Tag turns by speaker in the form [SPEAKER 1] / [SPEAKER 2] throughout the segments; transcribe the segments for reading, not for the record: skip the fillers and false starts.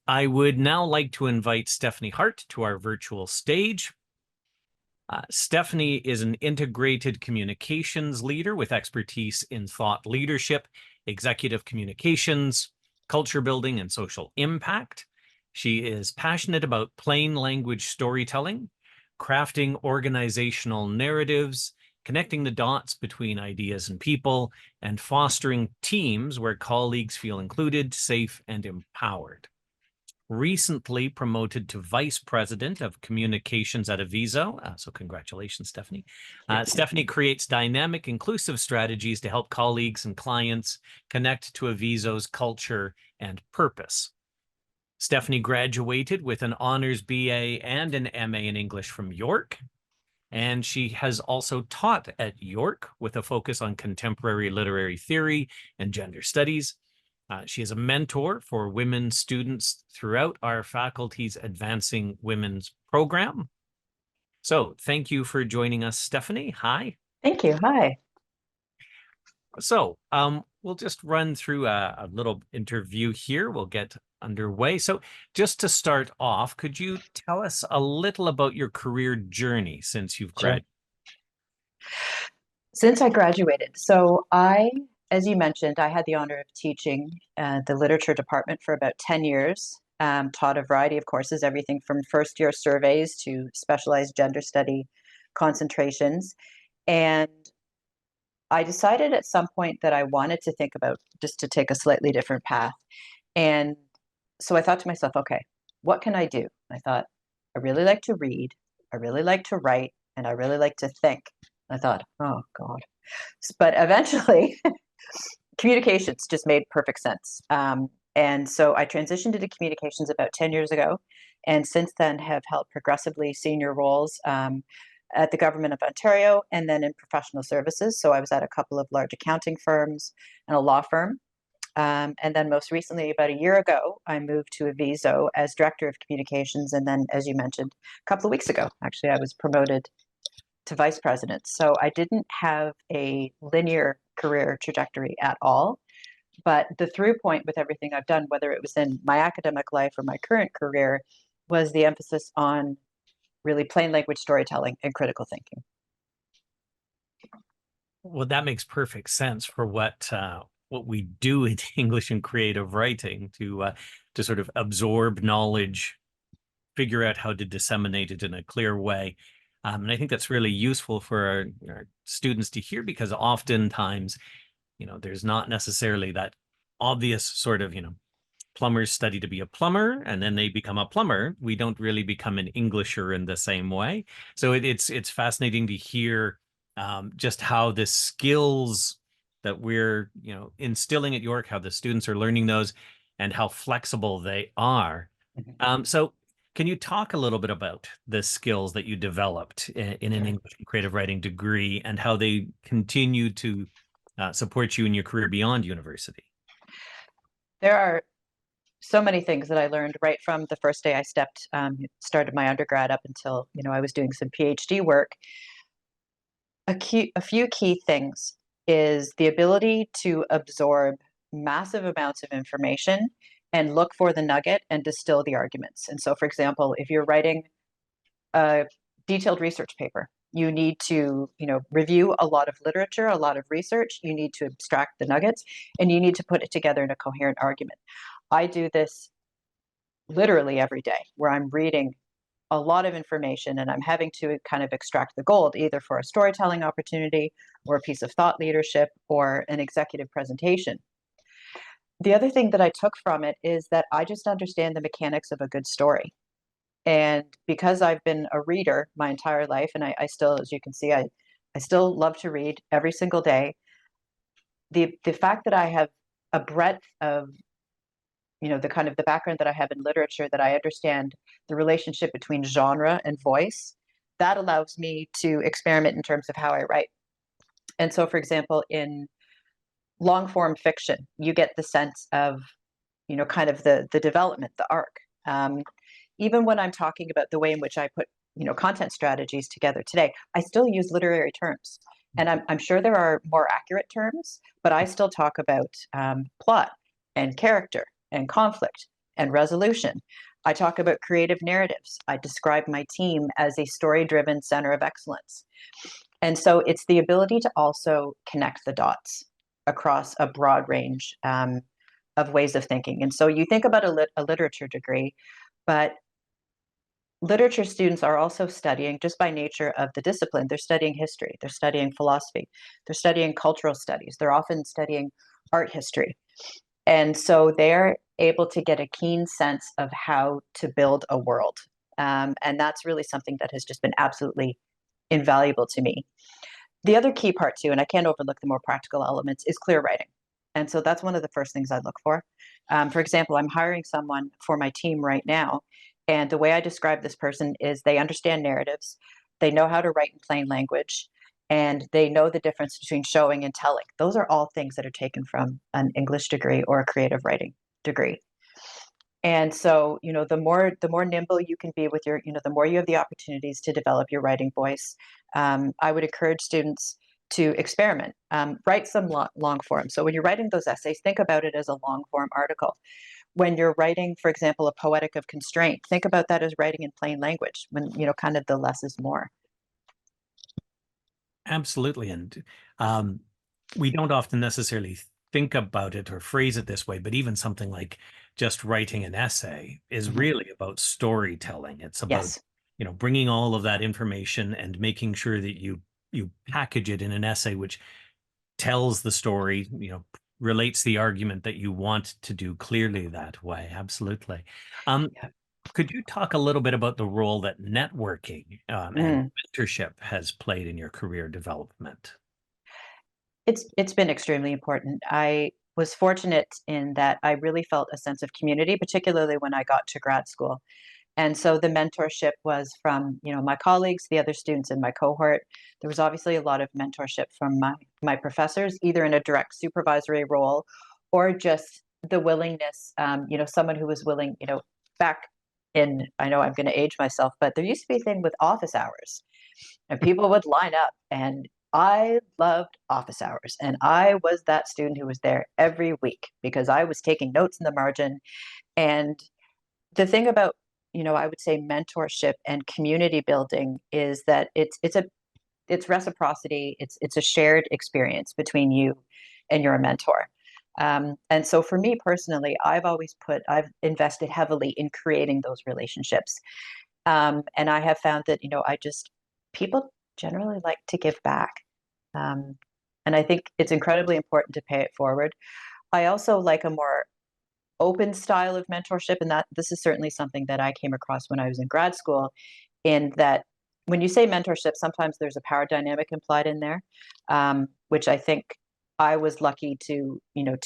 [SPEAKER 1] I would now like to invite Stephanie Hart to our virtual stage. Stephanie is an integrated communications leader with expertise in thought leadership, executive communications, culture building, and social impact. She is passionate about plain language storytelling, crafting organizational narratives, connecting the dots between ideas and people, and fostering teams where colleagues feel included, safe, and empowered. Recently promoted to Vice President of Communications at Aviso. So congratulations, Stephanie. Stephanie creates dynamic, inclusive strategies to help colleagues and clients connect to Aviso's culture and purpose. Stephanie graduated with an honors BA and an MA in English from York. And she has also taught at York with a focus on contemporary literary theory and gender studies. She is a mentor for women students throughout our faculty's Advancing Women's program. So thank you for joining us, Stephanie. Hi.
[SPEAKER 2] Thank you. Hi.
[SPEAKER 1] So we'll just run through a little interview here. We'll get underway. So just to start off, could you tell us a little about your career journey since you've graduated?
[SPEAKER 2] Since I graduated, as you mentioned, I had the honor of teaching the literature department for about 10 years, taught a variety of courses, everything from first year surveys to specialized gender study concentrations. And I decided at some point that I wanted to think about just to take a slightly different path. And so I thought to myself, okay, what can I do? I thought, I really like to read, I really like to write, and I really like to think. I thought, oh God. But eventually, communications just made perfect sense. And so I transitioned into communications about 10 years ago. And since then have held progressively senior roles at the Government of Ontario and then in professional services. So I was at a couple of large accounting firms and a law firm. And then most recently, about a year ago, I moved to Aviso as Director of Communications. And then, as you mentioned, a couple of weeks ago, actually, I was promoted to Vice President. So I didn't have a linear career trajectory at all. But the through point with everything I've done, whether it was in my academic life or my current career, was the emphasis on really plain language storytelling and critical thinking.
[SPEAKER 1] Well, that makes perfect sense for what we do in English and creative writing to sort of absorb knowledge, figure out how to disseminate it in a clear way. And I think that's really useful for our students to hear because oftentimes, there's not necessarily that obvious sort of, plumbers study to be a plumber and then they become a plumber. We don't really become an Englisher in the same way. So it's fascinating to hear just how the skills that we're instilling at York, how the students are learning those and how flexible they are. So can you talk a little bit about the skills that you developed in an English and creative writing degree and how they continue to support you in your career beyond university?
[SPEAKER 2] There are so many things that I learned right from the first day I started my undergrad up until, I was doing some PhD work. A few key things is the ability to absorb massive amounts of information and look for the nugget and distill the arguments. And so, for example, if you're writing a detailed research paper, you need to, review a lot of literature, a lot of research. You need to abstract the nuggets, and you need to put it together in a coherent argument. I do this literally every day, where I'm reading a lot of information and I'm having to kind of extract the gold, either for a storytelling opportunity or a piece of thought leadership or an executive presentation. The other thing that I took from it is that I just understand the mechanics of a good story. And because I've been a reader my entire life, and I still, as you can see, I still love to read every single day. The fact that I have a breadth of, the background that I have in literature, that I understand the relationship between genre and voice, that allows me to experiment in terms of how I write. And so, for example, in long form fiction, you get the sense of, kind of the development, the arc. Even when I'm talking about the way in which I put, content strategies together today, I still use literary terms. And I'm sure there are more accurate terms, but I still talk about plot and character and conflict and resolution. I talk about creative narratives. I describe my team as a story-driven center of excellence. And so it's the ability to also connect the dots across a broad range of ways of thinking. And so you think about a literature degree, but literature students are also studying, just by nature of the discipline, they're studying history, they're studying philosophy, they're studying cultural studies, they're often studying art history. And so they're able to get a keen sense of how to build a world. And that's really something that has just been absolutely invaluable to me. The other key part too, and I can't overlook the more practical elements, is clear writing. And so that's one of the first things I look for. For example, I'm hiring someone for my team right now. And the way I describe this person is they understand narratives, they know how to write in plain language, and they know the difference between showing and telling. Those are all things that are taken from an English degree or a creative writing degree. And so, the more nimble you can be with your, the more you have the opportunities to develop your writing voice. I would encourage students to experiment, write some long form. So when you're writing those essays, think about it as a long form article. When you're writing, for example, a poetic of constraint, think about that as writing in plain language, when, kind of the less is more.
[SPEAKER 1] Absolutely. And we don't often necessarily think about it or phrase it this way, but even something like just writing an essay is really about storytelling. It's about,
[SPEAKER 2] Yes.
[SPEAKER 1] bringing all of that information and making sure that you package it in an essay which tells the story, relates the argument that you want to do clearly that way. Absolutely.
[SPEAKER 2] Yeah.
[SPEAKER 1] Could you talk a little bit about the role that networking and
[SPEAKER 2] Mm.
[SPEAKER 1] mentorship has played in your career development?
[SPEAKER 2] It's been extremely important. I was fortunate in that I really felt a sense of community, particularly when I got to grad school. And so the mentorship was from, my colleagues, the other students in my cohort. There was obviously a lot of mentorship from my professors, either in a direct supervisory role or just the willingness, someone who was willing, back in, I know I'm going to age myself, but there used to be a thing with office hours, and people would line up, and I loved office hours, and I was that student who was there every week because I was taking notes in the margin. And the thing about, I would say mentorship and community building is that it's reciprocity. It's a shared experience between you and your mentor. And so for me personally, I've invested heavily in creating those relationships. And I have found that, people generally like to give back. Um, and I think it's incredibly important to pay it forward. I also like a more open style of mentorship, and that this is certainly something that I came across when I was in grad school, in that when you say mentorship, sometimes there's a power dynamic implied in there, which I think I was lucky to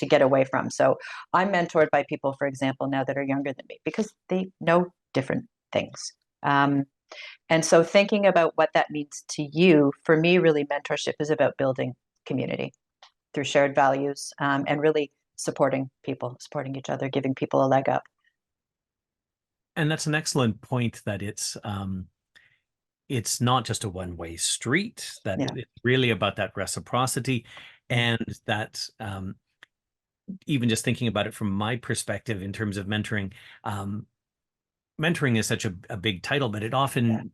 [SPEAKER 2] get away from. So I'm mentored by people, for example, now that are younger than me because they know different things. Um, and so thinking about what that means to you, for me, really mentorship is about building community through shared values, and really supporting people, supporting each other, giving people a leg up.
[SPEAKER 1] And that's an excellent point that it's not just a one-way street, that
[SPEAKER 2] Yeah.
[SPEAKER 1] it's really about that reciprocity
[SPEAKER 2] Mm.
[SPEAKER 1] and that even just thinking about it from my perspective in terms of mentoring, um, mentoring is such a big title, but it
[SPEAKER 2] Yeah.
[SPEAKER 1] often,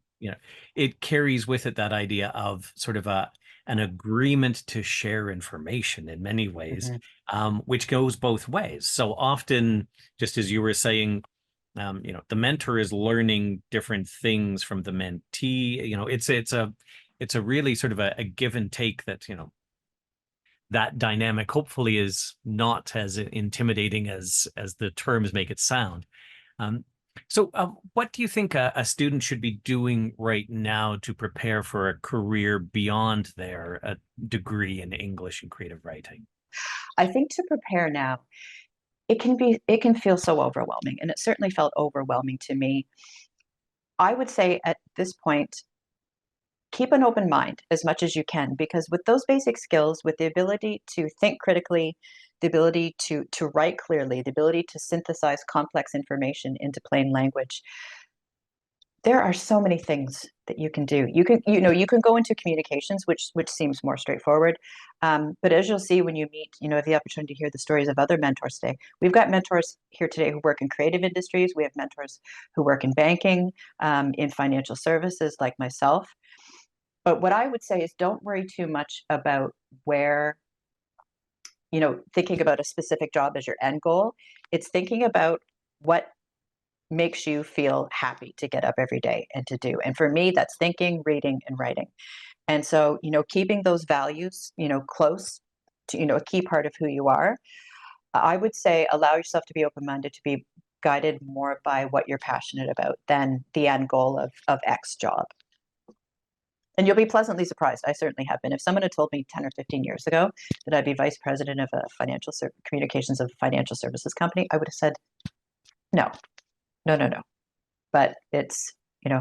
[SPEAKER 1] it carries with it that idea of sort of an agreement to share information in many ways,
[SPEAKER 2] Mhm.
[SPEAKER 1] which goes both ways. So often, just as you were saying, the mentor is learning different things from the mentee. It's a really sort of a give and take that, that dynamic hopefully is not as intimidating as the terms make it sound. Um, so, what do you think a student should be doing right now to prepare for a career beyond their degree in English and creative writing?
[SPEAKER 2] I think to prepare now, it can feel so overwhelming, and it certainly felt overwhelming to me. I would say at this point, keep an open mind as much as you can, because with those basic skills, with the ability to think critically, the ability to write clearly, the ability to synthesize complex information into plain language, There are so many things that you can do. You can go into communications, which seems more straightforward. But as you'll see when you meet, have the opportunity to hear the stories of other mentors today. We've got mentors here today who work in creative industries. We have mentors who work in banking, in financial services, like myself. But what I would say is don't worry too much about where, thinking about a specific job as your end goal. It's thinking about what makes you feel happy to get up every day and to do. And for me, that's thinking, reading, and writing. And so, keeping those values, close to, a key part of who you are, I would say allow yourself to be open-minded, to be guided more by what you're passionate about than the end goal of X job. And you'll be pleasantly surprised. I certainly have been. If someone had told me 10 or 15 years ago that I'd be vice president of a communications of a financial services company, I would have said, no, no, no, no. But it's,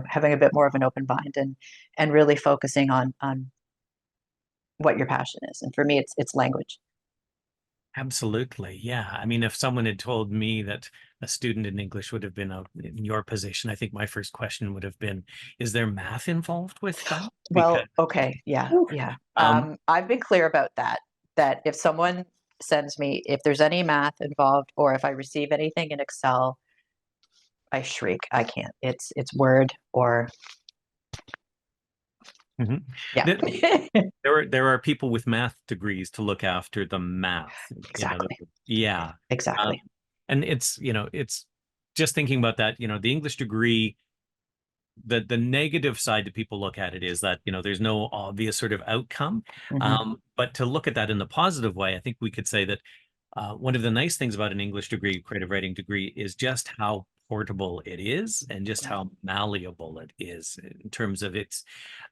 [SPEAKER 2] having a bit more of an open mind and really focusing on what your passion is. And for me, it's language.
[SPEAKER 1] Absolutely. Yeah. I mean, if someone had told me that a student in English would have been in your position, I think my first question would have been, is there math involved with that? Because
[SPEAKER 2] Well, okay, yeah,
[SPEAKER 1] Whew.
[SPEAKER 2] yeah.
[SPEAKER 1] um,
[SPEAKER 2] I've been clear about that, that if someone sends me, if there's any math involved, or if I receive anything in Excel, I shriek. I can't. It's Word or
[SPEAKER 1] mhm.
[SPEAKER 2] yeah.
[SPEAKER 1] There are people with math degrees to look after the math.
[SPEAKER 2] Exactly.
[SPEAKER 1] Yeah. Um,
[SPEAKER 2] Exactly.
[SPEAKER 1] and it's just thinking about that, the English degree, the negative side that people look at it is that, there's no obvious sort of outcome.
[SPEAKER 2] Hmm.
[SPEAKER 1] But to look at that in the positive way, I think we could say that one of the nice things about an English degree, creative writing degree, is just how portable it is and just how malleable it is in terms of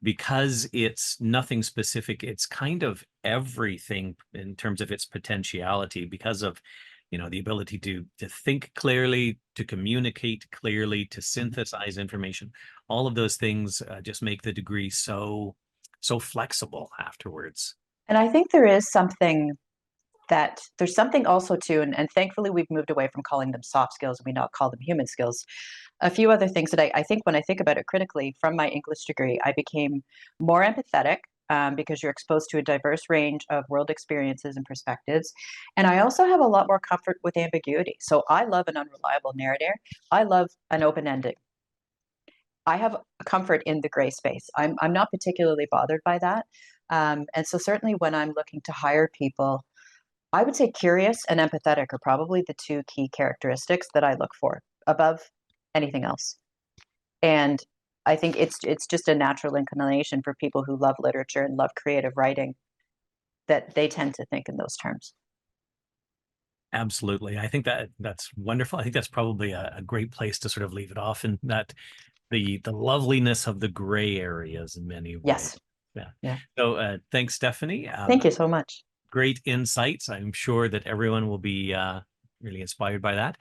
[SPEAKER 1] because it's nothing specific, it's kind of everything in terms of its potentiality because of, the ability to think clearly, to communicate clearly, to synthesize information. All of those things just make the degree so flexible afterwards.
[SPEAKER 2] And I think there's something also too, and thankfully we've moved away from calling them soft skills and we now call them human skills. A few other things that I think when I think about it critically from my English degree, I became more empathetic, because you're exposed to a diverse range of world experiences and perspectives. And I also have a lot more comfort with ambiguity. So I love an unreliable narrator. I love an open ending. I have a comfort in the gray space. I'm not particularly bothered by that. And so certainly when I'm looking to hire people, I would say curious and empathetic are probably the two key characteristics that I look for above anything else. And I think it's just a natural inclination for people who love literature and love creative writing that they tend to think in those terms.
[SPEAKER 1] Absolutely. I think that's wonderful. I think that's probably a great place to sort of leave it off, and that the loveliness of the gray areas in many ways.
[SPEAKER 2] Yes.
[SPEAKER 1] Yeah.
[SPEAKER 2] Yeah.
[SPEAKER 1] So thanks, Stephanie.
[SPEAKER 2] Thank you so much.
[SPEAKER 1] Great insights. I'm sure that everyone will be really inspired by that.